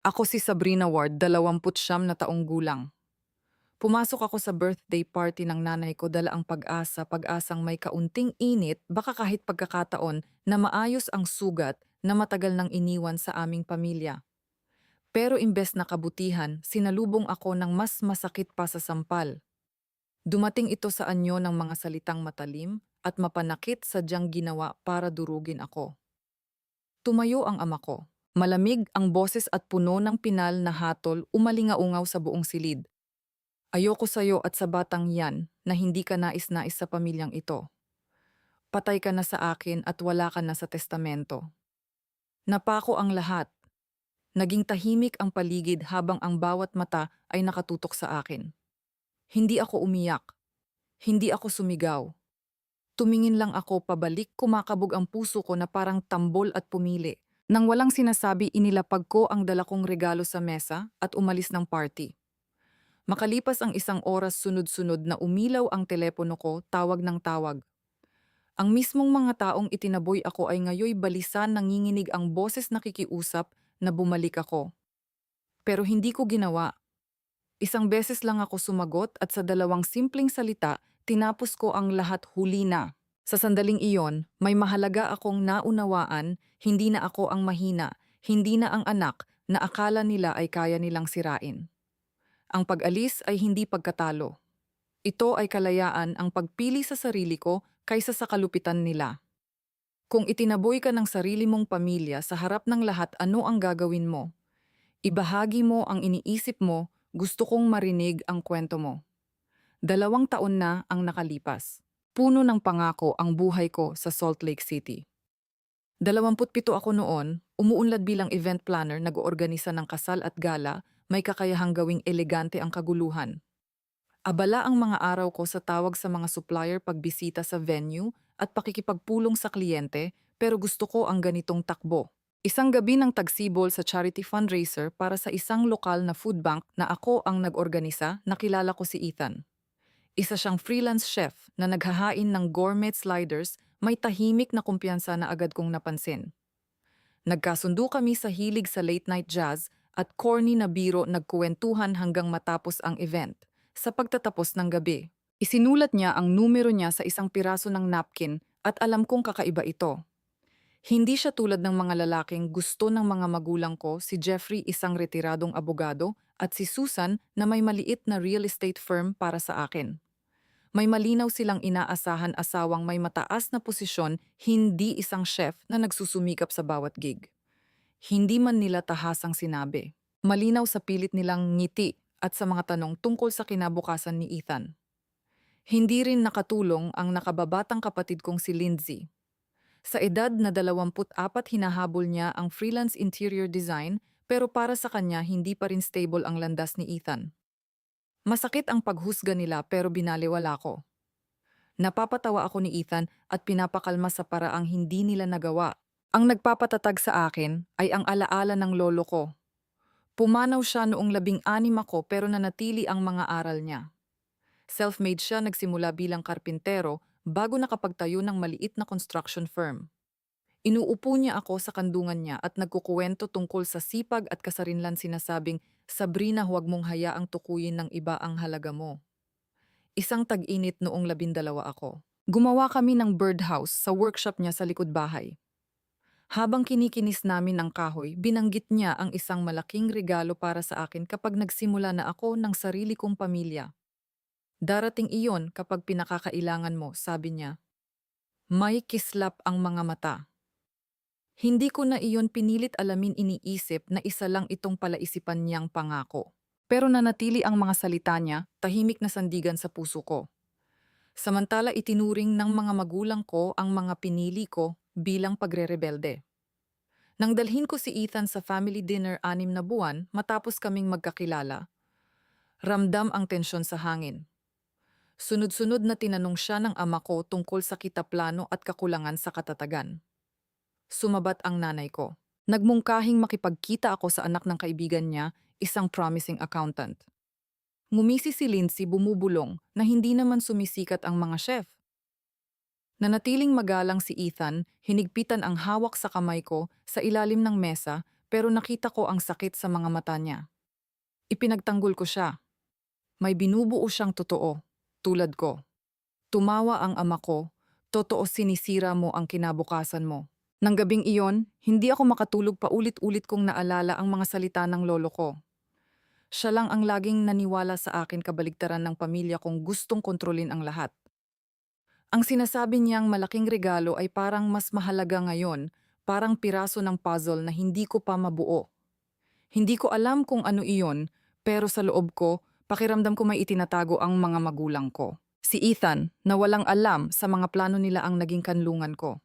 Ako si Sabrina Ward, 29 na taong gulang. Pumasok ako sa birthday party ng nanay ko dala ang pag-asa, pag-asang may kaunting init, baka kahit pagkakataon na maayos ang sugat na matagal nang iniwan sa aming pamilya. Pero imbes na kabutihan, sinalubong ako ng mas masakit pa sa sampal. Dumating ito sa anyo ng mga salitang matalim at mapanakit sadyang ginawa para durugin ako. Tumayo ang ama ko. Malamig ang boses at puno ng pinal na hatol umalingaungaw sa buong silid. Ayoko sa'yo at sa batang yan na hindi ka nais-nais sa pamilyang ito. Patay ka na sa akin at wala ka na sa testamento. Napako ang lahat. Naging tahimik ang paligid habang ang bawat mata ay nakatutok sa akin. Hindi ako umiyak. Hindi ako sumigaw. Tumingin lang ako pabalik, kumakabog ang puso ko na parang tambol at pumili. Nang walang sinasabi, inilapag ko ang dala kong regalo sa mesa at umalis ng party. Makalipas ang 1 oras, sunod-sunod na umilaw ang telepono ko, tawag ng tawag. Ang mismong mga taong itinaboy ako ay ngayoy balisan, nanginginig ang boses nakikiusap na bumalik ako. Pero hindi ko ginawa. Isang beses lang ako sumagot at sa 2 simpleng salita, tinapos ko ang lahat, huli na. Sa sandaling iyon, may mahalaga akong naunawaan, hindi na ako ang mahina, hindi na ang anak na akala nila ay kaya nilang sirain. Ang pag-alis ay hindi pagkatalo. Ito ay kalayaan, ang pagpili sa sarili ko kaysa sa kalupitan nila. Kung itinaboy ka ng sarili mong pamilya sa harap ng lahat, ano ang gagawin mo? Ibahagi mo ang iniisip mo, gusto kong marinig ang kwento mo. 2 taon na ang nakalipas. Puno ng pangako ang buhay ko sa Salt Lake City. 27 ako noon, umuunlad bilang event planner, nag-oorganisa ng kasal at gala, may kakayahang gawing elegante ang kaguluhan. Abala ang mga araw ko sa tawag sa mga supplier, pagbisita sa venue at pakikipagpulong sa kliyente, pero gusto ko ang ganitong takbo. Isang gabi ng tagsibol sa charity fundraiser para sa isang lokal na food bank na ako ang nag-organisa, nakilala ko si Ethan. Isa siyang freelance chef na naghahain ng gourmet sliders, may tahimik na kumpiyansa na agad kong napansin. Nagkasundo kami sa hilig sa late-night jazz at corny na biro, nagkuwentuhan hanggang matapos ang event. Sa pagtatapos ng gabi, isinulat niya ang numero niya sa isang piraso ng napkin at alam kong kakaiba ito. Hindi siya tulad ng mga lalaking gusto ng mga magulang ko, si Jeffrey, isang retiradong abogado, at si Susan na may maliit na real estate firm para sa akin. May malinaw silang inaasahan, asawang may mataas na posisyon, hindi isang chef na nagsusumikap sa bawat gig. Hindi man nila tahasang sinabi. Malinaw sa pilit nilang ngiti at sa mga tanong tungkol sa kinabukasan ni Ethan. Hindi rin nakatulong ang nakababatang kapatid kong si Lindsay. Sa edad na 24, hinahabol niya ang freelance interior design, pero para sa kanya hindi pa rin stable ang landas ni Ethan. Masakit ang paghusga nila pero binaliwala ko. Napapatawa ako ni Ethan at pinapakalma sa paraang hindi nila nagawa. Ang nagpapatatag sa akin ay ang alaala ng lolo ko. Pumanaw siya noong 16 ako pero nanatili ang mga aral niya. Self-made siya, nagsimula bilang karpintero bago nakapagtayo ng maliit na construction firm. Inuupo niya ako sa kandungan niya at nagkukuwento tungkol sa sipag at kasarinlan, sinasabing, "Sabrina, huwag mong hayaang tukuyin ng iba ang halaga mo." Isang tag-init noong 12 ako. Gumawa kami ng birdhouse sa workshop niya sa likod bahay. Habang kinikinis namin ang kahoy, binanggit niya ang isang malaking regalo para sa akin kapag nagsimula na ako ng sarili kong pamilya. "Darating iyon kapag pinakakailangan mo," sabi niya. May kislap ang mga mata. Hindi ko na iyon pinilit alamin, iniisip na isa lang itong palaisipan niyang pangako. Pero nanatili ang mga salita niya, tahimik na sandigan sa puso ko. Samantala, itinuring ng mga magulang ko ang mga pinili ko bilang pagrerebelde. Nang dalhin ko si Ethan sa family dinner 6 na buwan matapos kaming magkakilala, ramdam ang tensyon sa hangin. Sunod-sunod na tinanong siya ng ama ko tungkol sa kitaplano at kakulangan sa katatagan. Sumabat ang nanay ko. Nagmungkahing makipagkita ako sa anak ng kaibigan niya, isang promising accountant. Ngumisi si Lindsay, bumubulong na hindi naman sumisikat ang mga chef. Nanatiling magalang si Ethan, hinigpitan ang hawak sa kamay ko sa ilalim ng mesa, pero nakita ko ang sakit sa mga mata niya. Ipinagtanggol ko siya. May binubuo siyang totoo, tulad ko. Tumawa ang ama ko, totoo sinisira mo ang kinabukasan mo. Nang gabing iyon, hindi ako makatulog paulit-ulit kong naalala ang mga salita ng lolo ko. Siya lang ang laging naniwala sa akin kabaligtaran ng pamilya kong gustong kontrolin ang lahat. Ang sinasabi niyang malaking regalo ay parang mas mahalaga ngayon, parang piraso ng puzzle na hindi ko pa mabuo. Hindi ko alam kung ano iyon, pero sa loob ko, pakiramdam ko may itinatago ang mga magulang ko. Si Ethan, na walang alam sa mga plano nila ang naging kanlungan ko.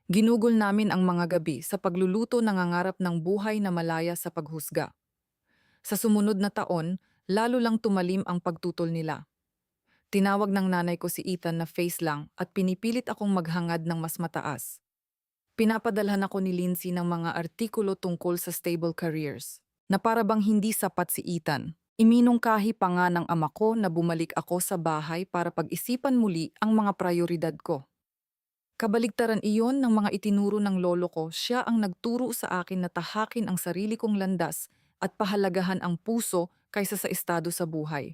Ginugol namin ang mga gabi sa pagluluto nangangarap ng buhay na malaya sa paghusga. Sa sumunod na taon, lalo lang tumalim ang pagtutol nila. Tinawag ng nanay ko si Ethan na face lang at pinipilit akong maghangad ng mas mataas. Pinapadalhan ako ni Lindsay ng mga artikulo tungkol sa stable careers, na para bang hindi sapat si Ethan. Iminungkahi pa nga ng ama ko na bumalik ako sa bahay para pag-isipan muli ang mga prayoridad ko. Kabaligtaran iyon ng mga itinuro ng lolo ko, siya ang nagturo sa akin na tahakin ang sarili kong landas at pahalagahan ang puso kaysa sa estado sa buhay.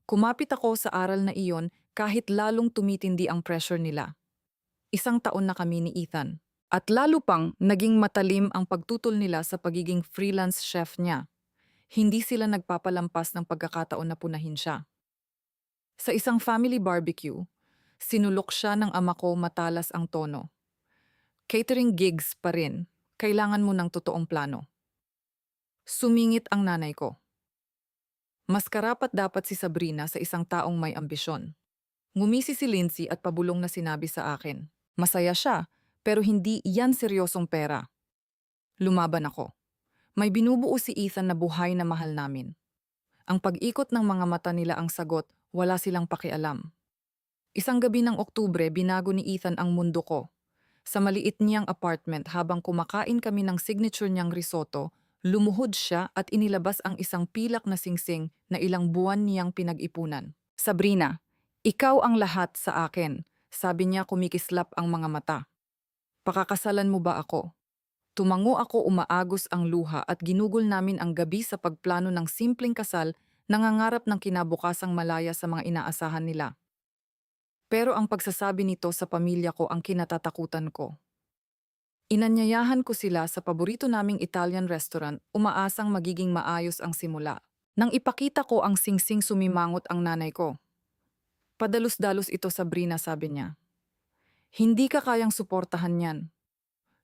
Kumapit ako sa aral na iyon kahit lalong tumitindi ang pressure nila. 1 taon na kami ni Ethan. At lalo pang naging matalim ang pagtutol nila sa pagiging freelance chef niya. Hindi sila nagpapalampas ng pagkakataon na punahin siya. Sa isang family barbecue, sinulok siya ng ama ko matalas ang tono. Catering gigs pa rin, kailangan mo ng totoong plano. Sumingit ang nanay ko. Mas karapat dapat si Sabrina sa isang taong may ambisyon. Ngumisi si Lindsay at pabulong na sinabi sa akin. Masaya siya, pero hindi iyan seryosong pera. Lumaban ako. May binubuo si Ethan na buhay na mahal namin. Ang pag-ikot ng mga mata nila ang sagot, wala silang pakialam. Isang gabi ng Oktubre, binago ni Ethan ang mundo ko. Sa maliit niyang apartment habang kumakain kami ng signature niyang risotto, lumuhod siya at inilabas ang isang pilak na singsing na ilang buwan niyang pinag-ipunan. Sabrina, ikaw ang lahat sa akin, sabi niya kumikislap ang mga mata. Pakakasalan mo ba ako? Tumango ako, umaagos ang luha at ginugol namin ang gabi sa pagplano ng simpleng kasal, nangangarap ng kinabukasang malaya sa mga inaasahan nila. Pero ang pagsasabi nito sa pamilya ko ang kinatatakutan ko. Inanyayahan ko sila sa paborito naming Italian restaurant, umaasang magiging maayos ang simula. Nang ipakita ko ang singsing, sumimangot ang nanay ko. Padalos-dalos ito, Sabrina, sabi niya. Hindi ka kayang suportahan yan.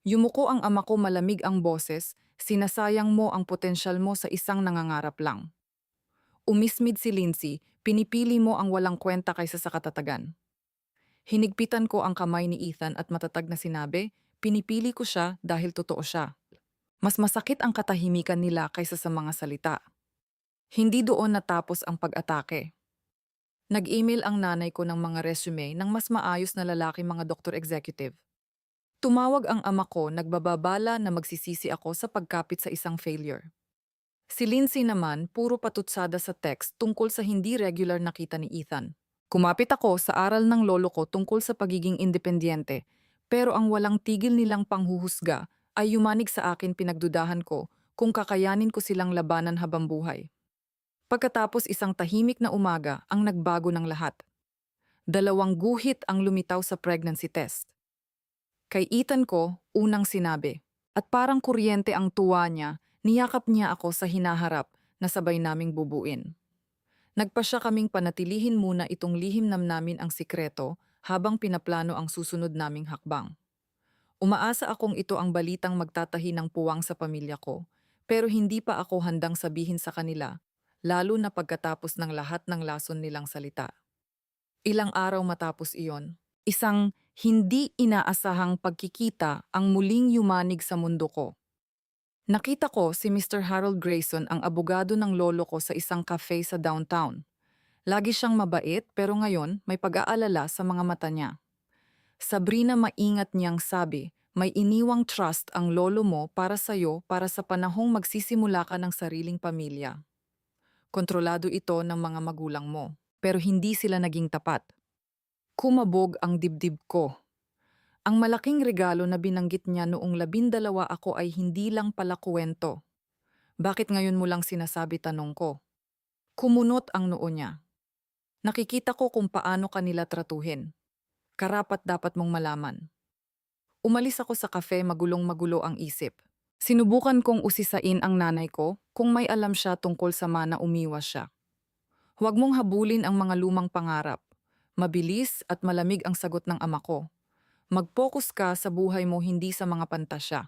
Yumuko ang ama ko, malamig ang boses, sinasayang mo ang potensyal mo sa isang nangangarap lang. Umismid si Lindsay, pinipili mo ang walang kwenta kaysa sa katatagan. Hinigpitan ko ang kamay ni Ethan at matatag na sinabi, pinipili ko siya dahil totoo siya. Mas masakit ang katahimikan nila kaysa sa mga salita. Hindi doon natapos ang pag-atake. Nag-email ang nanay ko ng mga resume ng mas maayos na lalaki, mga doctor executive. Tumawag ang ama ko, nagbababala na magsisisi ako sa pagkapit sa isang failure. Si Lindsay naman, puro patutsada sa text tungkol sa hindi regular na kita ni Ethan. Kumapit ako sa aral ng lolo ko tungkol sa pagiging independyente, pero ang walang tigil nilang panghuhusga ay yumanig sa akin, pinagdudahan ko kung kakayanin ko silang labanan habang buhay. Pagkatapos isang tahimik na umaga ang nagbago ng lahat. 2 guhit ang lumitaw sa pregnancy test. Kay Ethan ko, unang sinabi, at parang kuryente ang tuwa niya, niyakap niya ako sa hinaharap na sabay naming bubuin. Nagpasya kaming panatilihin muna itong lihim namin ang sikreto habang pinaplano ang susunod naming hakbang. Umaasa akong ito ang balitang magtatahi ng puwang sa pamilya ko, pero hindi pa ako handang sabihin sa kanila, lalo na pagkatapos ng lahat ng lason nilang salita. Ilang araw matapos iyon, isang hindi inaasahang pagkikita ang muling yumanig sa mundo ko. Nakita ko si Mr. Harold Grayson, ang abogado ng lolo ko, sa isang cafe sa downtown. Lagi siyang mabait, pero ngayon may pag-aalala sa mga mata niya. Sabrina, maingat niyang sabi, may iniwang trust ang lolo mo para sa'yo para sa panahong magsisimula ka ng sariling pamilya. Kontrolado ito ng mga magulang mo, pero hindi sila naging tapat. Kumabog ang dibdib ko. Ang malaking regalo na binanggit niya noong 12 ako ay hindi lang pala kuwento. Bakit ngayon mo lang sinasabi, tanong ko? Kumunot ang noo niya. Nakikita ko kung paano kanila tratuhin. Karapat dapat mong malaman. Umalis ako sa kafe, magulong-magulo ang isip. Sinubukan kong usisain ang nanay ko kung may alam siya tungkol sa mana umiwas siya. Huwag mong habulin ang mga lumang pangarap. Mabilis at malamig ang sagot ng ama ko. Mag-focus ka sa buhay mo, hindi sa mga pantasya.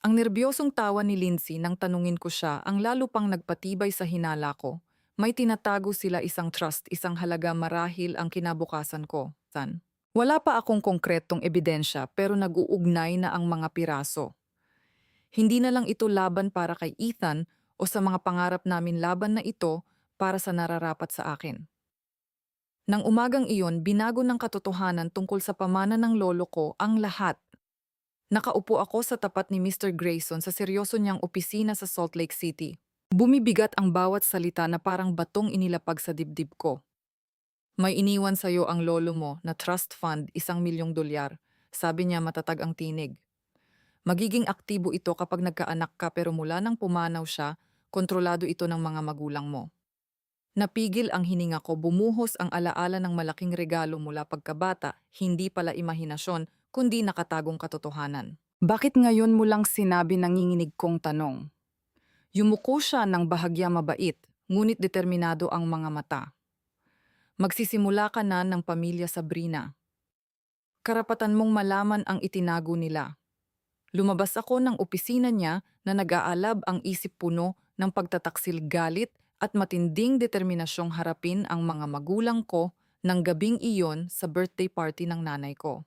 Ang nerbyosong tawa ni Lindsay nang tanungin ko siya ang lalo pang nagpatibay sa hinala ko. May tinatago sila, isang trust, isang halaga, marahil ang kinabukasan ko. Wala pa akong konkretong ebidensya pero nag-uugnay na ang mga piraso. Hindi na lang ito laban para kay Ethan o sa mga pangarap namin, laban na ito para sa nararapat sa akin. Nang umagang iyon, binago ng katotohanan tungkol sa pamana ng lolo ko ang lahat. Nakaupo ako sa tapat ni Mr. Grayson sa seryoso niyang opisina sa Salt Lake City. Bumibigat ang bawat salita na parang batong inilapag sa dibdib ko. May iniwan sa'yo ang lolo mo na trust fund, $1,000,000. Sabi niya, matatag ang tinig. Magiging aktibo ito kapag nagkaanak ka, pero mula nang pumanaw siya, kontrolado ito ng mga magulang mo. Napigil ang hininga ko, bumuhos ang alaala ng malaking regalo mula pagkabata, hindi pala imahinasyon, kundi nakatagong katotohanan. Bakit ngayon mo lang sinabi, nanginginig kong tanong? Yumuko siya ng bahagya mabait, ngunit determinado ang mga mata. Magsisimula ka na ng pamilya, Sabrina. Karapatan mong malaman ang itinago nila. Lumabas ako ng opisina niya na nag-aalab ang isip puno ng pagtataksil, galit at matinding determinasyong harapin ang mga magulang ko ng gabing iyon sa birthday party ng nanay ko.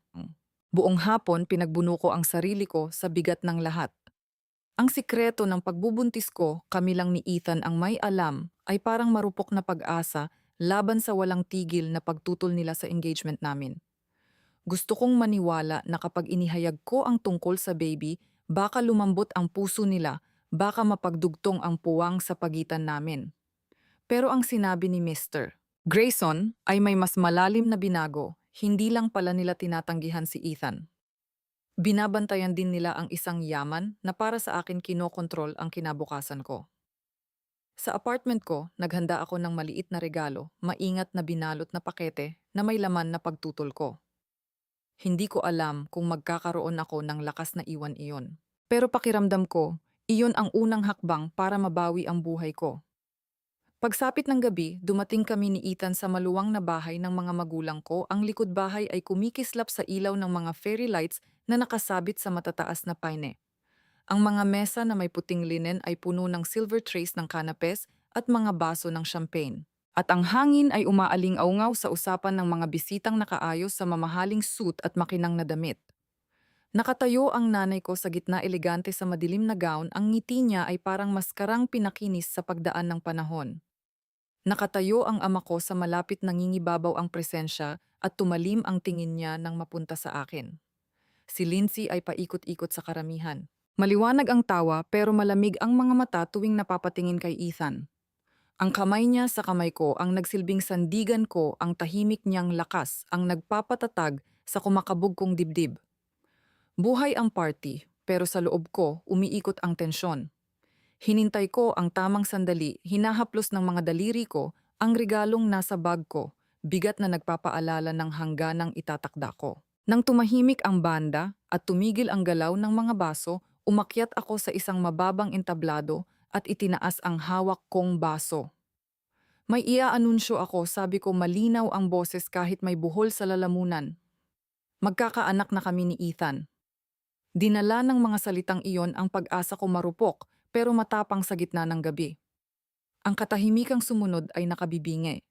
Buong hapon pinagbuno ko ang sarili ko sa bigat ng lahat. Ang sikreto ng pagbubuntis ko, kami lang ni Ethan ang may alam, ay parang marupok na pag-asa laban sa walang tigil na pagtutol nila sa engagement namin. Gusto kong maniwala na kapag inihayag ko ang tungkol sa baby, baka lumambot ang puso nila, baka mapagdugtong ang puwang sa pagitan namin. Pero ang sinabi ni Mr. Grayson ay may mas malalim na binago, hindi lang pala nila tinatanggihan si Ethan. Binabantayan din nila ang isang yaman na para sa akin kinokontrol ang kinabukasan ko. Sa apartment ko, naghanda ako ng maliit na regalo, maingat na binalot na pakete na may laman na pagtutol ko. Hindi ko alam kung magkakaroon ako ng lakas na iwan iyon. Pero pakiramdam ko, iyon ang unang hakbang para mabawi ang buhay ko. Pagsapit ng gabi, dumating kami ni Ethan sa maluwang na bahay ng mga magulang ko. Ang likod bahay ay kumikislap sa ilaw ng mga fairy lights na nakasabit sa matataas na paine. Ang mga mesa na may puting linen ay puno ng silver trays ng kanapes at mga baso ng champagne. At ang hangin ay umaaling-aungaw sa usapan ng mga bisitang nakaayos sa mamahaling suit at makinang na damit. Nakatayo ang nanay ko sa gitna, elegante sa madilim na gown, ang ngiti niya ay parang maskarang pinakinis sa pagdaan ng panahon. Nakatayo ang ama ko sa malapit, nangingibabaw ang presensya at tumalim ang tingin niya nang mapunta sa akin. Si Lindsay ay paikot-ikot sa karamihan. Maliwanag ang tawa pero malamig ang mga mata tuwing napapatingin kay Ethan. Ang kamay niya sa kamay ko, ang nagsilbing sandigan ko, ang tahimik niyang lakas, ang nagpapatatag sa kumakabog kong dibdib. Buhay ang party, pero sa loob ko umiikot ang tensyon. Hinintay ko ang tamang sandali, hinahaplos ng mga daliri ko ang regalong nasa bag ko, bigat na nagpapaalala ng hangganang itatakda ko. Nang tumahimik ang banda at tumigil ang galaw ng mga baso, umakyat ako sa isang mababang entablado at itinaas ang hawak kong baso. May iaanunsyo ako, sabi ko, malinaw ang boses kahit may buhol sa lalamunan. Magkakaanak na kami ni Ethan. Dinala ng mga salitang iyon ang pag-asa ko, marupok pero matapang sa gitna ng gabi. Ang katahimikang sumunod ay nakabibingi.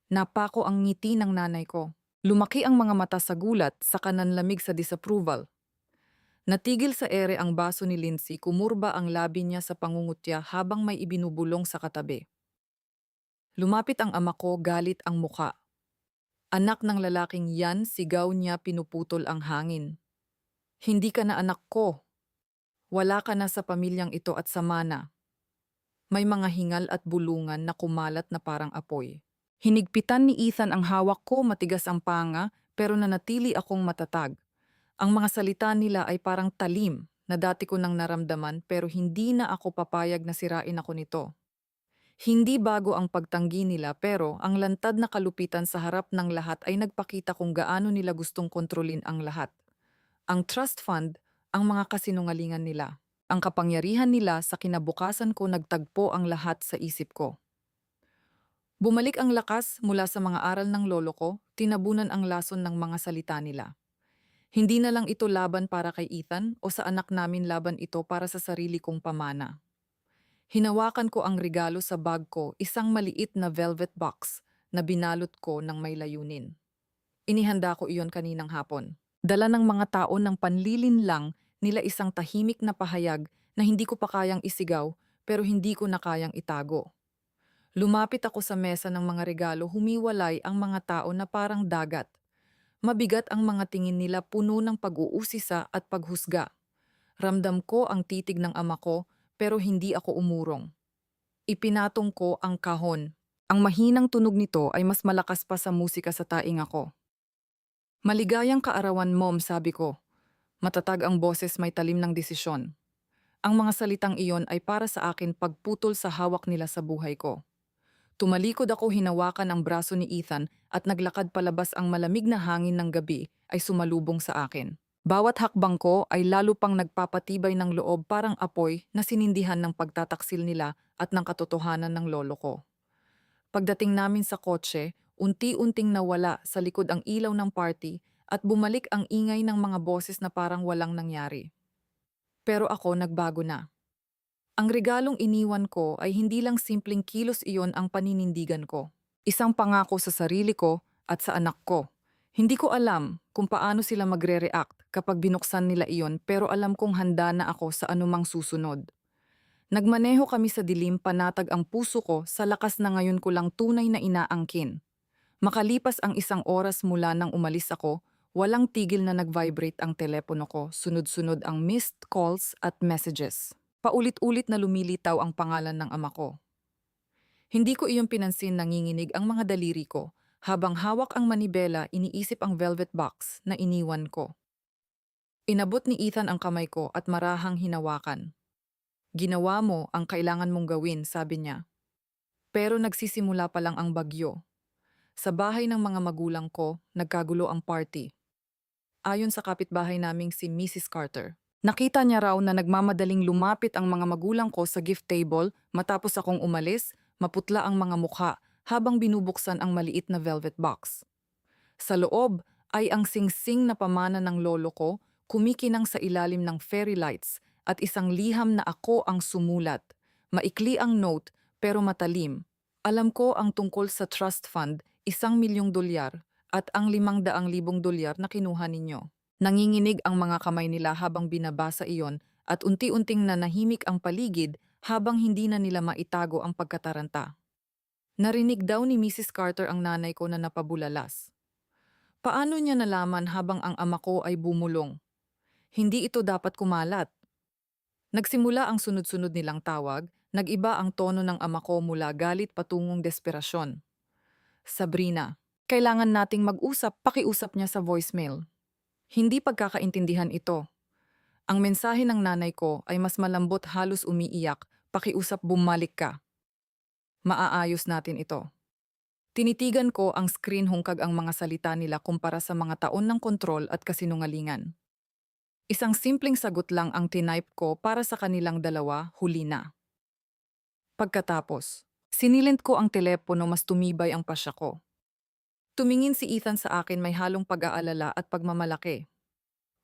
Napako ang ngiti ng nanay ko. Lumaki ang mga mata sa gulat, sa kananlamig sa disapproval. Natigil sa ere ang baso ni Lindsay, kumurba ang labi niya sa pangungutya habang may ibinubulong sa katabi. Lumapit ang ama ko, galit ang muka. Anak ng lalaking yan, sigaw niya, pinuputol ang hangin. Hindi ka na anak ko. Wala ka na sa pamilyang ito at sama na. May mga hingal at bulungan na kumalat na parang apoy. Hinigpitan ni Ethan ang hawak ko, matigas ang panga, pero nanatili akong matatag. Ang mga salita nila ay parang talim na dati ko nang naramdaman pero hindi na ako papayag na sirain ako nito. Hindi bago ang pagtanggi nila pero ang lantad na kalupitan sa harap ng lahat ay nagpakita kung gaano nila gustong kontrolin ang lahat. Ang trust fund, ang mga kasinungalingan nila. Ang kapangyarihan nila sa kinabukasan ko nagtagpo ang lahat sa isip ko. Bumalik ang lakas mula sa mga aral ng lolo ko, tinabunan ang lason ng mga salita nila. Hindi na lang ito laban para kay Ethan o sa anak namin laban ito para sa sarili kong pamana. Hinawakan ko ang regalo sa bag ko, isang maliit na velvet box na binalot ko ng may layunin. Inihanda ko iyon kaninang hapon. Dala ng mga tao ng panlilinlang nila isang tahimik na pahayag na hindi ko pa kayang isigaw pero hindi ko na kayang itago. Lumapit ako sa mesa ng mga regalo, humiwalay ang mga tao na parang dagat. Mabigat ang mga tingin nila, puno ng pag-uusisa at paghusga. Ramdam ko ang titig ng ama ko pero hindi ako umurong. Ipinatong ko ang kahon. Ang mahinang tunog nito ay mas malakas pa sa musika sa tainga ko. Maligayang kaarawan, Mom, sabi ko. Matatag ang boses, may talim ng desisyon. Ang mga salitang iyon ay para sa akin pagputol sa hawak nila sa buhay ko. Tumalikod ako, hinawakan ang braso ni Ethan at naglakad palabas. Ang malamig na hangin ng gabi ay sumalubong sa akin. Bawat hakbang ko ay lalo pang nagpapatibay ng loob, parang apoy na sinindihan ng pagtataksil nila at ng katotohanan ng lolo ko. Pagdating namin sa kotse, unti-unting nawala sa likod ang ilaw ng party at bumalik ang ingay ng mga boses na parang walang nangyari. Pero ako, nagbago na. Ang regalong iniwan ko ay hindi lang simpleng kilos, iyon ang paninindigan ko. Isang pangako sa sarili ko at sa anak ko. Hindi ko alam kung paano sila magre-react kapag binuksan nila iyon, pero alam kong handa na ako sa anumang susunod. Nagmaneho kami sa dilim, panatag ang puso ko sa lakas na ngayon ko lang tunay na inaangkin. Makalipas ang 1 oras mula nang umalis ako, walang tigil na nag-vibrate ang telepono ko, sunod-sunod ang missed calls at messages. Paulit-ulit na lumilitaw ang pangalan ng ama ko. Hindi ko iyon pinansin, nanginginig ang mga daliri ko. Habang hawak ang manibela, iniisip ang velvet box na iniwan ko. Inabot ni Ethan ang kamay ko at marahang hinawakan. Ginawa mo ang kailangan mong gawin, sabi niya. Pero nagsisimula pa lang ang bagyo. Sa bahay ng mga magulang ko, nagkagulo ang party. Ayon sa kapitbahay naming si Mrs. Carter. Nakita niya raw na nagmamadaling lumapit ang mga magulang ko sa gift table matapos akong umalis, maputla ang mga mukha habang binubuksan ang maliit na velvet box. Sa loob ay ang singsing na pamana ng lolo ko, kumikinang sa ilalim ng fairy lights at isang liham na ako ang sumulat. Maikli ang note pero matalim. Alam ko ang tungkol sa trust fund, $1,000,000 at ang $500,000 na kinuha ninyo. Nanginginig ang mga kamay nila habang binabasa iyon at unti-unting nanahimik ang paligid habang hindi na nila maitago ang pagkataranta. Narinig daw ni Mrs. Carter ang nanay ko na napabulalas. Paano niya nalaman habang ang ama ko ay bumulong? Hindi ito dapat kumalat. Nagsimula ang sunod-sunod nilang tawag, nag-iba ang tono ng ama ko mula galit patungong desperasyon. Sabrina, kailangan nating mag-usap, pakiusap niya sa voicemail. Hindi pagkakaintindihan ito. Ang mensahe ng nanay ko ay mas malambot, halos umiiyak, pakiusap, bumalik ka. Maaayos natin ito. Tinitigan ko ang screen, hungkag ang mga salita nila kumpara sa mga taon ng kontrol at kasinungalingan. Isang simpleng sagot lang ang tinype ko para sa kanilang dalawa, huli na. Pagkatapos, sinilent ko ang telepono, mas tumibay ang pasya ko. Tumingin si Ethan sa akin, may halong pag-aalala at pagmamalaki.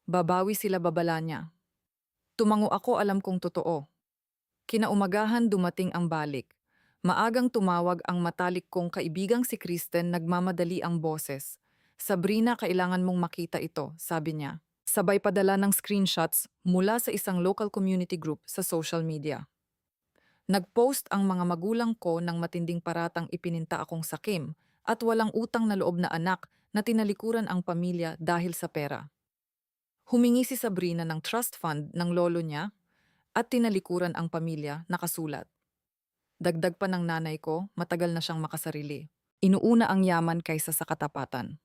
Babawi sila, babala niya. Tumango ako, alam kong totoo. Kinaumagahan dumating ang balik. Maagang tumawag ang matalik kong kaibigang si Kristen, nagmamadali ang boses. Sabrina, kailangan mong makita ito, sabi niya. Sabay padala ng screenshots mula sa isang local community group sa social media. Nagpost ang mga magulang ko ng matinding paratang, ipininta akong sakim at walang utang na loob na anak na tinalikuran ang pamilya dahil sa pera. Humingi si Sabrina ng trust fund ng lolo niya at tinalikuran ang pamilya, nakasulat. Dagdag pa ng nanay ko, matagal na siyang makasarili. Inuuna ang yaman kaysa sa katapatan.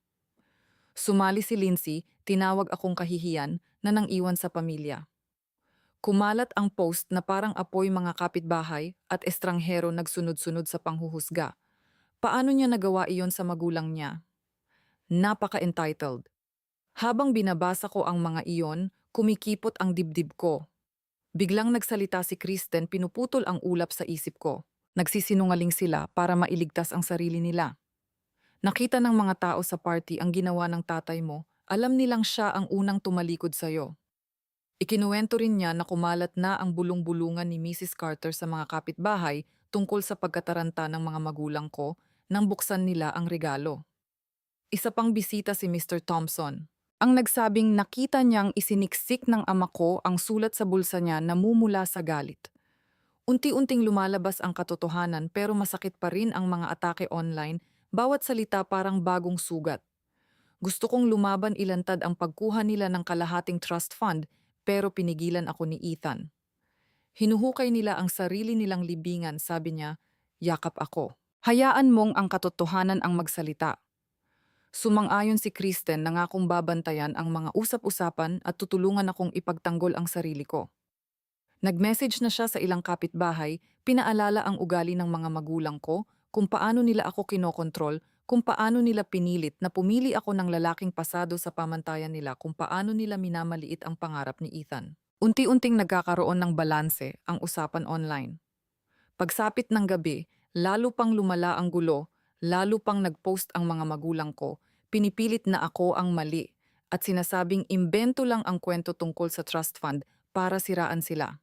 Sumali si Lindsay, tinawag akong kahihiyan na nang iwan sa pamilya. Kumalat ang post na parang apoy mga kapitbahay at estranghero nagsunod-sunod sa panghuhusga. Paano niya nagawa iyon sa magulang niya? Napaka-entitled. Habang binabasa ko ang mga iyon, kumikipot ang dibdib ko. Biglang nagsalita si Kristen, pinuputol ang ulap sa isip ko. Nagsisinungaling sila para mailigtas ang sarili nila. Nakita ng mga tao sa party ang ginawa ng tatay mo, alam nilang siya ang unang tumalikod sa'yo. Ikinuwento rin niya na kumalat na ang bulong-bulungan ni Mrs. Carter sa mga kapitbahay tungkol sa pagkataranta ng mga magulang ko nang buksan nila ang regalo. Isa pang bisita si Mr. Thompson, ang nagsabing nakita niyang isiniksik ng ama ko ang sulat sa bulsa niya na mumula sa galit. Unti-unting lumalabas ang katotohanan pero masakit pa rin ang mga atake online, bawat salita parang bagong sugat. Gusto kong lumaban, ilantad ang pagkuha nila ng kalahating trust fund pero pinigilan ako ni Ethan. Hinuhukay nila ang sarili nilang libingan, sabi niya, yakap ako. Hayaan mong ang katotohanan ang magsalita. Sumang-ayon si Kristen, nangakong babantayan ang mga usap-usapan at tutulungan akong ipagtanggol ang sarili ko. Nag-message na siya sa ilang kapitbahay, pinaalala ang ugali ng mga magulang ko, kung paano nila ako kinokontrol, kung paano nila pinilit na pumili ako ng lalaking pasado sa pamantayan nila, kung paano nila minamaliit ang pangarap ni Ethan. Unti-unting nagkakaroon ng balanse ang usapan online. Pagsapit ng gabi, lalo pang lumala ang gulo, lalo pang nag-post ang mga magulang ko, pinipilit na ako ang mali, at sinasabing imbento lang ang kwento tungkol sa trust fund para siraan sila.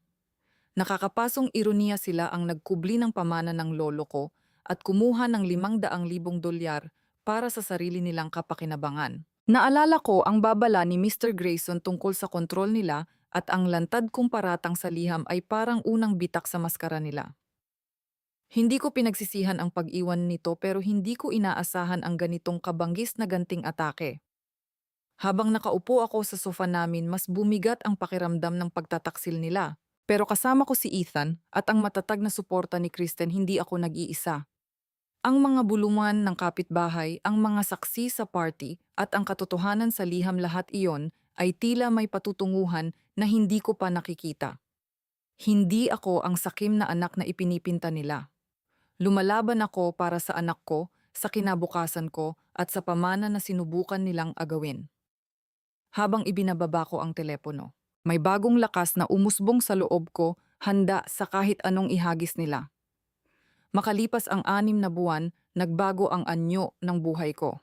Nakakapasong ironiya, sila ang nagkubli ng pamana ng lolo ko at kumuha ng $500,000 para sa sarili nilang kapakinabangan. Naalala ko ang babala ni Mr. Grayson tungkol sa kontrol nila at ang lantad kong paratang sa liham ay parang unang bitak sa maskara nila. Hindi ko pinagsisihan ang pag-iwan nito pero hindi ko inaasahan ang ganitong kabanggis na ganting atake. Habang nakaupo ako sa sofa namin, mas bumigat ang pakiramdam ng pagtataksil nila. Pero kasama ko si Ethan at ang matatag na suporta ni Kristen, hindi ako nag-iisa. Ang mga bulungan ng kapitbahay, ang mga saksi sa party at ang katotohanan sa liham, lahat iyon ay tila may patutunguhan na hindi ko pa nakikita. Hindi ako ang sakim na anak na ipinipinta nila. Lumalaban ako para sa anak ko, sa kinabukasan ko at sa pamana na sinubukan nilang agawin. Habang ibinababa ko ang telepono, may bagong lakas na umusbong sa loob ko, handa sa kahit anong ihagis nila. Makalipas ang 6 na buwan, nagbago ang anyo ng buhay ko.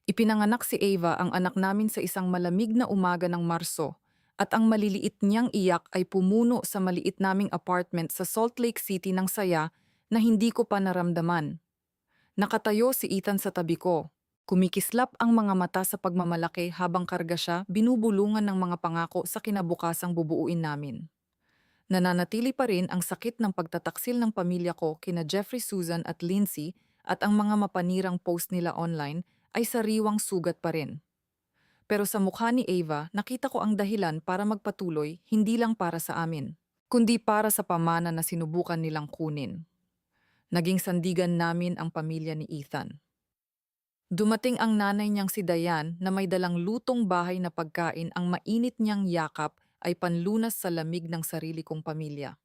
Ipinanganak si Ava, ang anak namin, sa isang malamig na umaga ng Marso, at ang maliliit niyang iyak ay pumuno sa maliit naming apartment sa Salt Lake City ng saya na hindi ko pa naramdaman. Nakatayo si Ethan sa tabi ko. Kumikislap ang mga mata sa pagmamalaki habang karga siya, binubulungan ng mga pangako sa kinabukasang bubuuin namin. Nananatili pa rin ang sakit ng pagtataksil ng pamilya ko kina Jeffrey, Susan at Lindsay, at ang mga mapanirang post nila online ay sariwang sugat pa rin. Pero sa mukha ni Ava, nakita ko ang dahilan para magpatuloy, hindi lang para sa amin, kundi para sa pamana na sinubukan nilang kunin. Naging sandigan namin ang pamilya ni Ethan. Dumating ang nanay niyang si Diane na may dalang lutong bahay na pagkain, ang mainit niyang yakap ay panlunas sa lamig ng sarili kong pamilya.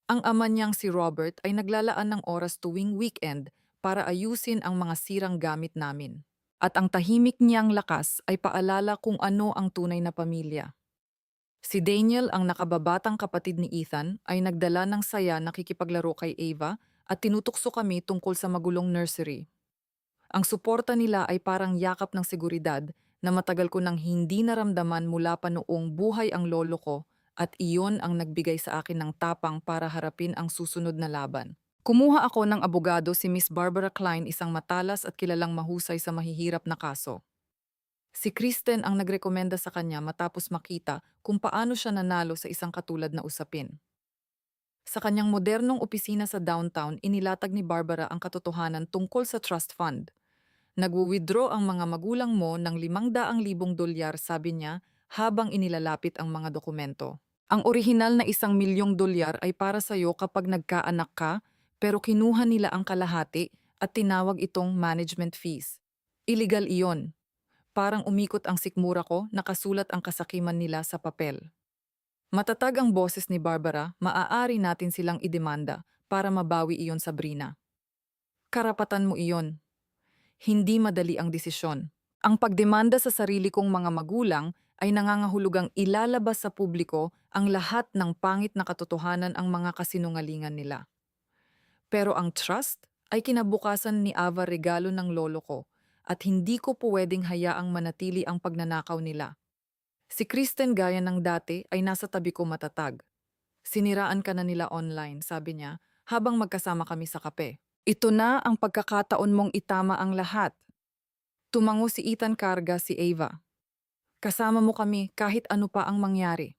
Ang ama niyang si Robert ay naglalaan ng oras tuwing weekend para ayusin ang mga sirang gamit namin. At ang tahimik niyang lakas ay paalala kung ano ang tunay na pamilya. Si Daniel, ang nakababatang kapatid ni Ethan, ay nagdala ng saya, nakikipaglaro kay Ava at tinutukso kami tungkol sa magulong nursery. Ang suporta nila ay parang yakap ng seguridad na matagal ko nang hindi naramdaman mula pa noong buhay ang lolo ko, at iyon ang nagbigay sa akin ng tapang para harapin ang susunod na laban. Kumuha ako ng abogado, si Miss Barbara Klein, isang matalas at kilalang mahusay sa mahihirap na kaso. Si Kristen ang nagrekomenda sa kanya matapos makita kung paano siya nanalo sa isang katulad na usapin. Sa kanyang modernong opisina sa downtown, inilatag ni Barbara ang katotohanan tungkol sa trust fund. Nagwi-withdraw ang mga magulang mo ng $500,000, sabi niya habang inilalapit ang mga dokumento. Ang orihinal na $1,000,000 ay para sa iyo kapag nagkaanak ka, pero kinuha nila ang kalahati at tinawag itong management fees. Illegal iyon. Parang umikot ang sikmura ko, nakasulat ang kasakiman nila sa papel. Matatag ang boses ni Barbara, maaari natin silang idemanda para mabawi iyon, Sabrina. Karapatan mo iyon. Hindi madali ang desisyon. Ang pagdemanda sa sarili kong mga magulang ay nangangahulugang ilalabas sa publiko ang lahat ng pangit na katotohanan ang mga kasinungalingan nila. Pero ang trust ay kinabukasan ni Ava regalo ng lolo ko at hindi ko pwedeng hayaang manatili ang pagnanakaw nila. Si Kristen gaya ng dati ay nasa tabi ko matatag. Siniraan ka na nila online, sabi niya, habang magkasama kami sa kape. Ito na ang pagkakataon mong itama ang lahat. Tumango si Ethan karga si Ava. Kasama mo kami kahit ano pa ang mangyari.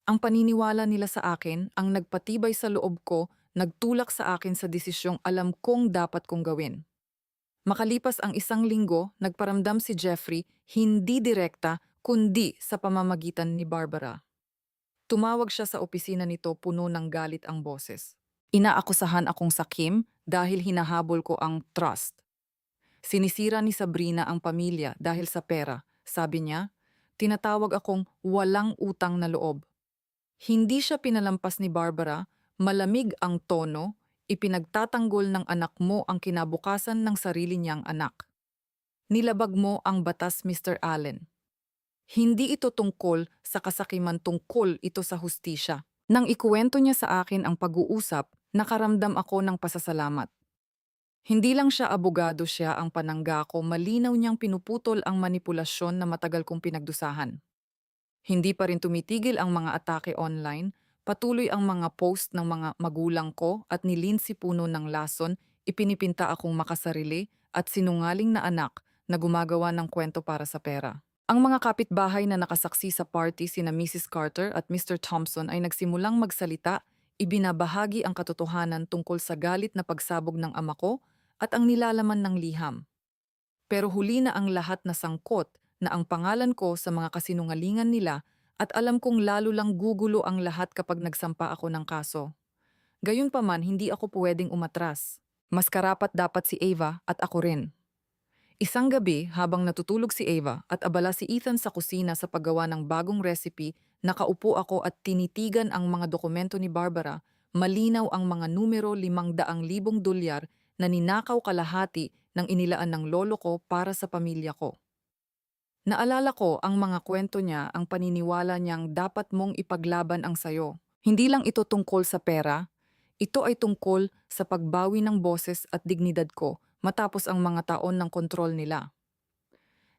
Ang paniniwala nila sa akin ang nagpatibay sa loob ko, nagtulak sa akin sa desisyong alam kong dapat kong gawin. Makalipas ang 1 linggo, nagparamdam si Jeffrey hindi direkta kundi sa pamamagitan ni Barbara. Tumawag siya sa opisina nito, puno ng galit ang boses. Inaakusahan akong sakim dahil hinahabol ko ang trust. Sinisira ni Sabrina ang pamilya dahil sa pera. Sabi niya, tinatawag akong walang utang na loob. Hindi siya pinalampas ni Barbara, malamig ang tono, ipinagtatanggol ng anak mo ang kinabukasan ng sarili niyang anak. Nilabag mo ang batas, Mr. Allen. Hindi ito tungkol sa kasakiman, tungkol ito sa hustisya. Nang ikuwento niya sa akin ang pag-uusap, nakaramdam ako ng pasasalamat. Hindi lang siya abogado, siya ang panangga ko, malinaw niyang pinuputol ang manipulasyon na matagal kong pinagdusahan. Hindi pa rin tumitigil ang mga atake online, patuloy ang mga post ng mga magulang ko at ni Lindsay Puno ng Lason, ipinipinta akong makasarili at sinungaling na anak na gumagawa ng kwento para sa pera. Ang mga kapitbahay na nakasaksi sa party sina Mrs. Carter at Mr. Thompson ay nagsimulang magsalita, ibinabahagi ang katotohanan tungkol sa galit na pagsabog ng ama ko at ang nilalaman ng liham. Pero huli na ang lahat na sangkot na ang pangalan ko sa mga kasinungalingan nila at alam kong lalo lang gugulo ang lahat kapag nagsampa ako ng kaso. Gayunpaman, hindi ako pwedeng umatras. Mas karapat dapat si Ava at ako rin. Isang gabi, habang natutulog si Ava at abala si Ethan sa kusina sa paggawa ng bagong recipe, nakaupo ako at tinitigan ang mga dokumento ni Barbara. Malinaw ang mga numero, 500,000 dolyar na ninakaw kalahati ng inilaan ng lolo ko para sa pamilya ko. Naalala ko ang mga kwento niya, ang paniniwala niyang dapat mong ipaglaban ang sayo. Hindi lang ito tungkol sa pera, ito ay tungkol sa pagbawi ng boses at dignidad ko matapos ang mga taon ng kontrol nila.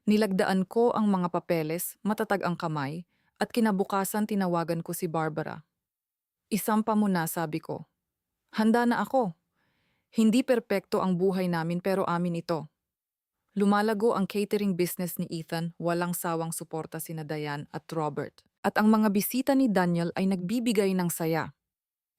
Nilagdaan ko ang mga papeles, matatag ang kamay, at kinabukasan tinawagan ko si Barbara. Isampa mo na, sabi ko. Handa na ako. Hindi perpekto ang buhay namin pero amin ito. Lumalago ang catering business ni Ethan, walang sawang suporta sina Diane at Robert. At ang mga bisita ni Daniel ay nagbibigay ng saya.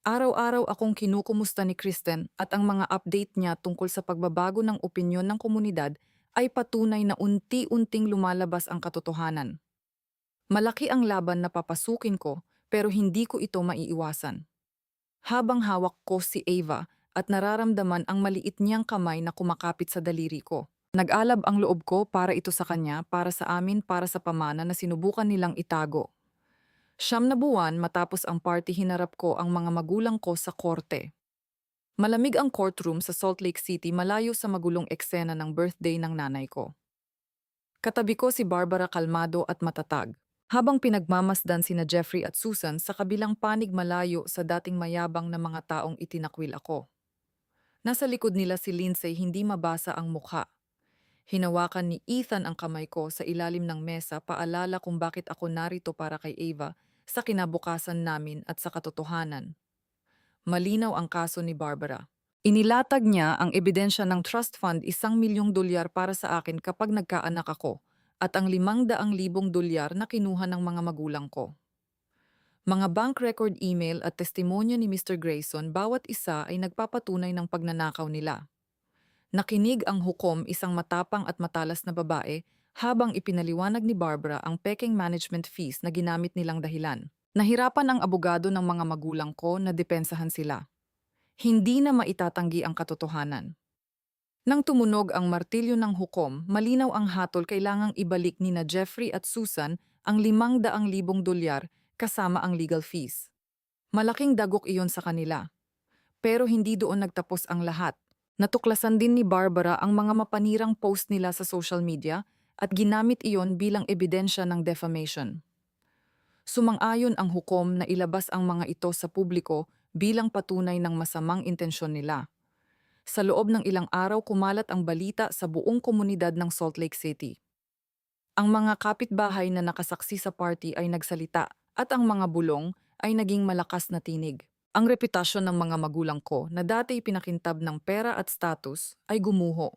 Araw-araw akong kinukumusta ni Kristen at ang mga update niya tungkol sa pagbabago ng opinyon ng komunidad ay patunay na unti-unting lumalabas ang katotohanan. Malaki ang laban na papasukin ko pero hindi ko ito maiiwasan. Habang hawak ko si Ava at nararamdaman ang maliit niyang kamay na kumakapit sa daliri ko. Nag-alab ang loob ko para ito sa kanya, para sa amin, para sa pamana na sinubukan nilang itago. 9 na buwan matapos ang party, hinarap ko ang mga magulang ko sa korte. Malamig ang courtroom sa Salt Lake City, malayo sa magulong eksena ng birthday ng nanay ko. Katabi ko si Barbara, kalmado at matatag. Habang pinagmamasdan sina Jeffrey at Susan sa kabilang panig malayo sa dating mayabang na mga taong itinakwil ako. Nasa likod nila si Lindsay, hindi mabasa ang mukha. Hinawakan ni Ethan ang kamay ko sa ilalim ng mesa, paalala kung bakit ako narito para kay Ava, sa kinabukasan namin at sa katotohanan. Malinaw ang kaso ni Barbara. Inilatag niya ang ebidensya ng trust fund, 1 milyong dolyar para sa akin kapag nagkaanak ako, at ang 500,000 dolyar na kinuha ng mga magulang ko. Mga bank record, email at testimonya ni Mr. Grayson, bawat isa ay nagpapatunay ng pagnanakaw nila. Nakinig ang hukom, isang matapang at matalas na babae, habang ipinaliwanag ni Barbara ang peking management fees na ginamit nilang dahilan. Nahirapan ang abogado ng mga magulang ko na depensahan sila. Hindi na maitatanggi ang katotohanan. Nang tumunog ang martilyo ng hukom, malinaw ang hatol, kailangang ibalik ni na Jeffrey at Susan ang 500,000 dolyar kasama ang legal fees. Malaking dagok iyon sa kanila. Pero hindi doon nagtapos ang lahat. Natuklasan din ni Barbara ang mga mapanirang post nila sa social media at ginamit iyon bilang ebidensya ng defamation. Sumang-ayon ang hukom na ilabas ang mga ito sa publiko bilang patunay ng masamang intensyon nila. Sa loob ng ilang araw, kumalat ang balita sa buong komunidad ng Salt Lake City. Ang mga kapitbahay na nakasaksi sa party ay nagsalita at ang mga bulong ay naging malakas na tinig. Ang reputasyon ng mga magulang ko na dati ipinakintab ng pera at status ay gumuho.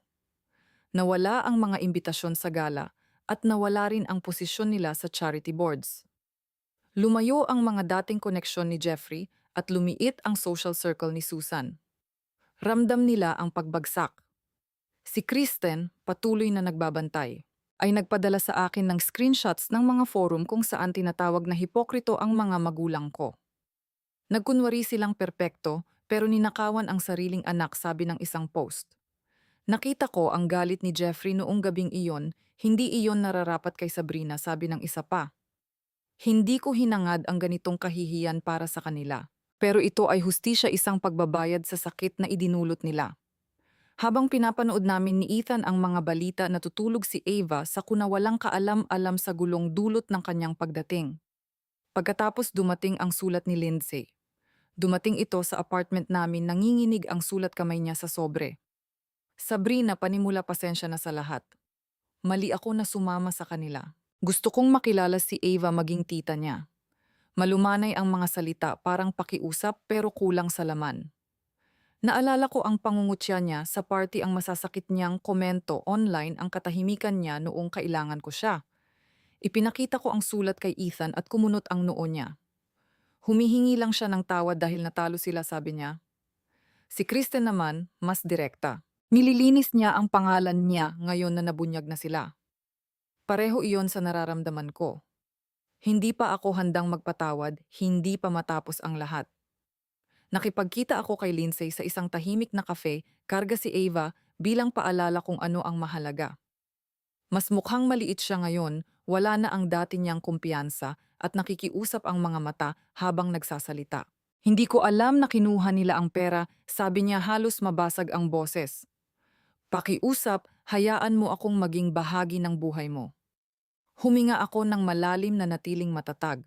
Nawala ang mga imbitasyon sa gala at nawala rin ang posisyon nila sa charity boards. Lumayo ang mga dating koneksyon ni Jeffrey at lumiit ang social circle ni Susan. Ramdam nila ang pagbagsak. Si Kristen, patuloy na nagbabantay, ay nagpadala sa akin ng screenshots ng mga forum kung saan tinatawag na hipokrito ang mga magulang ko. Nagkunwari silang perpekto pero ninakawan ang sariling anak, sabi ng isang post. Nakita ko ang galit ni Jeffrey noong gabing iyon, hindi iyon nararapat kay Sabrina, sabi ng isa pa. Hindi ko hinangad ang ganitong kahihiyan para sa kanila. Pero ito ay hustisya, isang pagbabayad sa sakit na idinulot nila. Habang pinapanood namin ni Ethan ang mga balita, natutulog si Ava sa kunawalang kaalam-alam sa gulong dulot ng kanyang pagdating. Pagkatapos dumating ang sulat ni Lindsay. Dumating ito sa apartment namin, nanginginig ang sulat kamay niya sa sobre. Sabrina, panimula, pasensya na sa lahat. Mali ako na sumama sa kanila. Gusto kong makilala si Ava maging tita niya. Malumanay ang mga salita, parang pakiusap pero kulang sa laman. Naalala ko ang pangungutya niya sa party, ang masasakit niyang komento online, ang katahimikan niya noong kailangan ko siya. Ipinakita ko ang sulat kay Ethan at kumunot ang noo niya. Humihingi lang siya ng tawad dahil natalo sila, sabi niya. Si Kristen naman, mas direkta. Nililinis niya ang pangalan niya ngayon na nabunyag na sila. Pareho iyon sa nararamdaman ko. Hindi pa ako handang magpatawad, hindi pa matapos ang lahat. Nakipagkita ako kay Lindsay sa isang tahimik na kafe, karga si Ava bilang paalala kung ano ang mahalaga. Mas mukhang maliit siya ngayon, wala na ang dati niyang kumpiyansa at nakikiusap ang mga mata habang nagsasalita. Hindi ko alam na kinuha nila ang pera, sabi niya, halos mabasag ang boses. Pakiusap, hayaan mo akong maging bahagi ng buhay mo. Huminga ako ng malalim na natiling matatag.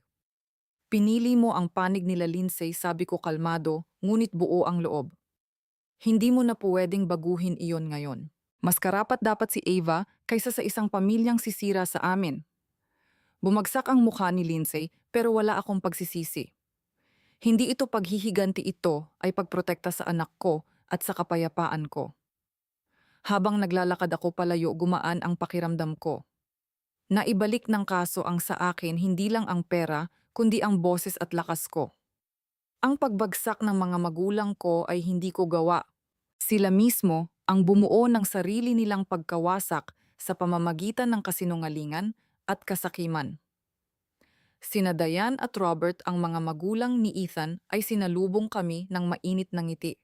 Pinili mo ang panig nila, Lindsay, sabi ko kalmado, ngunit buo ang loob. Hindi mo na pwedeng baguhin iyon ngayon. Mas karapat dapat si Ava kaysa sa isang pamilyang sisira sa amin. Bumagsak ang mukha ni Lindsay pero wala akong pagsisisi. Hindi ito paghihiganti, ito ay pagprotekta sa anak ko at sa kapayapaan ko. Habang naglalakad ako palayo, gumaan ang pakiramdam ko. Naibalik ng kaso ang sa akin hindi lang ang pera, kundi ang boses at lakas ko. Ang pagbagsak ng mga magulang ko ay hindi ko gawa. Sila mismo ang bumuo ng sarili nilang pagkawasak sa pamamagitan ng kasinungalingan at kasakiman. Sina Diane at Robert, ang mga magulang ni Ethan, ay sinalubong kami ng mainit na ngiti.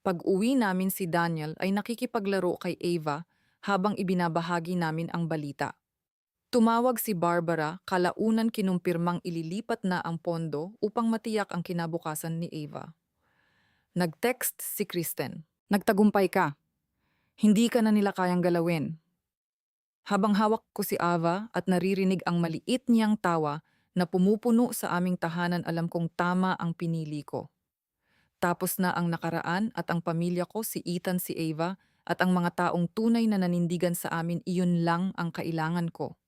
Pag-uwi namin, si Daniel ay nakikipaglaro kay Ava habang ibinabahagi namin ang balita. Tumawag si Barbara, kalaunan kinumpirmang ililipat na ang pondo upang matiyak ang kinabukasan ni Ava. Nag-text si Kristen. Nagtagumpay ka. Hindi ka na nila kayang galawin. Habang hawak ko si Ava at naririnig ang maliit niyang tawa na pumupuno sa aming tahanan, alam kong tama ang pinili ko. Tapos na ang nakaraan at ang pamilya ko, si Ethan, si Ava, at ang mga taong tunay na nanindigan sa amin, iyon lang ang kailangan ko.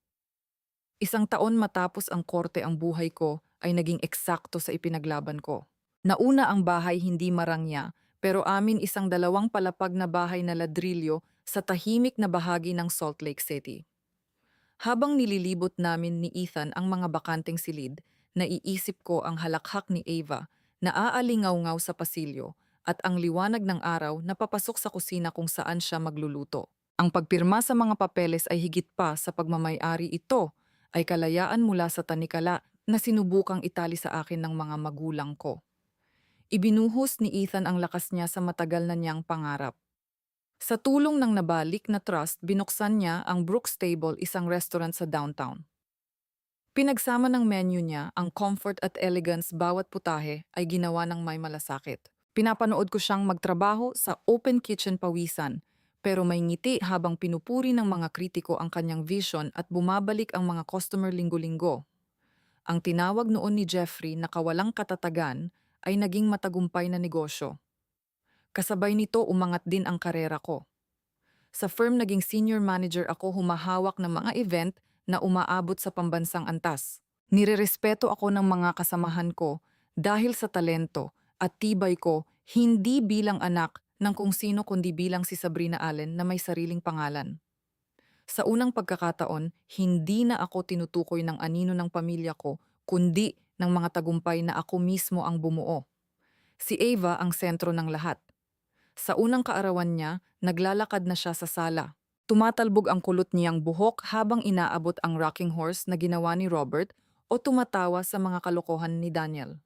1 taon matapos ang korte, ang buhay ko ay naging eksakto sa ipinaglaban ko. Nauna ang bahay, hindi marangya, pero amin, isang 2 palapag na bahay na ladrilyo sa tahimik na bahagi ng Salt Lake City. Habang nililibot namin ni Ethan ang mga bakanteng silid, naiisip ko ang halakhak ni Ava na aalingaw-ngaw sa pasilyo at ang liwanag ng araw na papasok sa kusina kung saan siya magluluto. Ang pagpirma sa mga papeles ay higit pa sa pagmamay-ari, ito ay kalayaan mula sa tanikala na sinubukang itali sa akin ng mga magulang ko. Ibinuhos ni Ethan ang lakas niya sa matagal na niyang pangarap. Sa tulong ng nabalik na trust, binuksan niya ang Brooks Table, isang restaurant sa downtown. Pinagsama ng menu niya ang comfort at elegance, bawat putahe ay ginawa ng may malasakit. Pinapanood ko siyang magtrabaho sa open kitchen pawisan, pero may ngiti habang pinupuri ng mga kritiko ang kanyang vision at bumabalik ang mga customer linggo-linggo. Ang tinawag noon ni Jeffrey na kawalang katatagan ay naging matagumpay na negosyo. Kasabay nito umangat din ang karera ko. Sa firm naging senior manager ako, humahawak ng mga event na umaabot sa pambansang antas. Nirerespeto ako ng mga kasamahan ko dahil sa talento at tibay ko, hindi bilang anak ng kung sino kundi bilang si Sabrina Allen na may sariling pangalan. Sa unang pagkakataon, hindi na ako tinutukoy ng anino ng pamilya ko, kundi ng mga tagumpay na ako mismo ang bumuo. Si Ava ang sentro ng lahat. Sa unang kaarawan niya, naglalakad na siya sa sala. Tumatalbog ang kulot niyang buhok habang inaabot ang rocking horse na ginawa ni Robert o tumatawa sa mga kalokohan ni Daniel.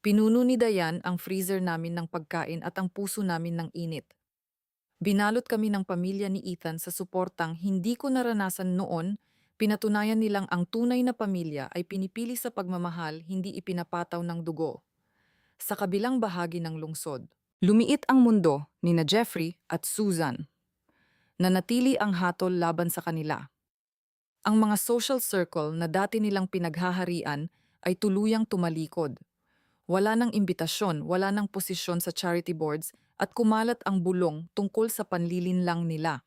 Pinuno ni Dayan ang freezer namin ng pagkain at ang puso namin ng init. Binalot kami ng pamilya ni Ethan sa suportang hindi ko naranasan noon. Pinatunayan nilang ang tunay na pamilya ay pinipili sa pagmamahal, hindi ipinapataw ng dugo. Sa kabilang bahagi ng lungsod, lumiit ang mundo ni na Jeffrey at Susan. Nanatili ang hatol laban sa kanila. Ang mga social circle na dati nilang pinaghaharian ay tuluyang tumalikod. Wala nang imbitasyon, wala nang posisyon sa charity boards at kumalat ang bulong tungkol sa panlilinlang nila.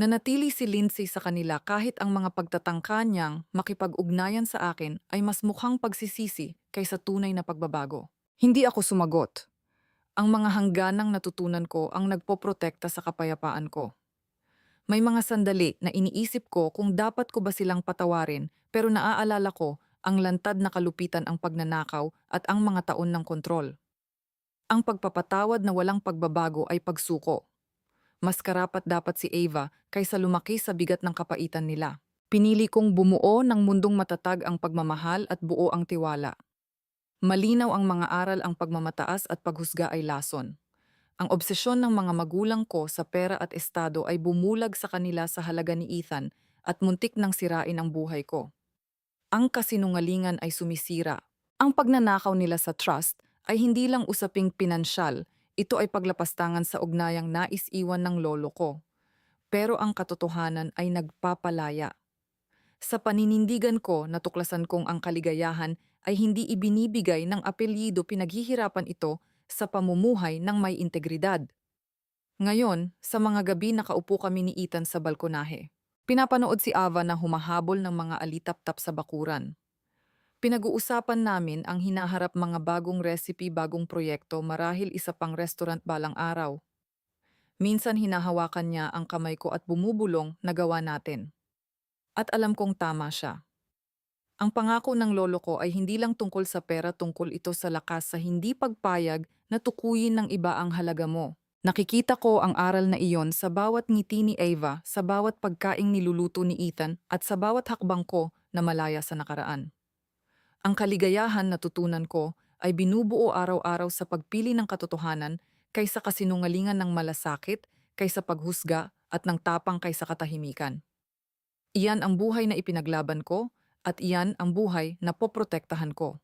Nanatili si Lindsay sa kanila kahit ang mga pagtatangka niyang makipag-ugnayan sa akin ay mas mukhang pagsisisi kaysa tunay na pagbabago. Hindi ako sumagot. Ang mga hangganang natutunan ko ang nagpoprotekta sa kapayapaan ko. May mga sandali na iniisip ko kung dapat ko ba silang patawarin, pero naaalala ko ang lantad na kalupitan, ang pagnanakaw at ang mga taon ng kontrol. Ang pagpapatawad na walang pagbabago ay pagsuko. Mas karapat dapat si Ava kaysa lumaki sa bigat ng kapaitan nila. Pinili kong bumuo ng mundong matatag ang pagmamahal at buo ang tiwala. Malinaw ang mga aral, ang pagmamataas at paghusga ay lason. Ang obsesyon ng mga magulang ko sa pera at estado ay bumulag sa kanila sa halaga ni Ethan at muntik nang sirain ang buhay ko. Ang kasinungalingan ay sumisira. Ang pagnanakaw nila sa trust ay hindi lang usaping pinansyal, ito ay paglapastangan sa ugnayang nais iwan ng lolo ko. Pero ang katotohanan ay nagpapalaya. Sa paninindigan ko, natuklasan kong ang kaligayahan ay hindi ibinibigay ng apelyido, pinaghihirapan ito sa pamumuhay ng may integridad. Ngayon, sa mga gabi nakaupo kami ni Ethan sa balkonahe. Pinapanood si Ava na humahabol ng mga alitap-tap sa bakuran. Pinag-uusapan namin ang hinaharap, mga bagong recipe, bagong proyekto, marahil isa pang restaurant balang araw. Minsan hinahawakan niya ang kamay ko at bumubulong na gawa natin. At alam kong tama siya. Ang pangako ng lolo ko ay hindi lang tungkol sa pera, tungkol ito sa lakas, sa hindi pagpayag na tukuyin ng iba ang halaga mo. Nakikita ko ang aral na iyon sa bawat ngiti ni Ava, sa bawat pagkaing niluluto ni Ethan at sa bawat hakbang ko na malaya sa nakaraan. Ang kaligayahan na tutunan ko ay binubuo araw-araw sa pagpili ng katotohanan kaysa kasinungalingan, ng malasakit kaysa paghusga at ng tapang kaysa katahimikan. Iyan ang buhay na ipinaglaban ko at iyan ang buhay na poprotektahan ko.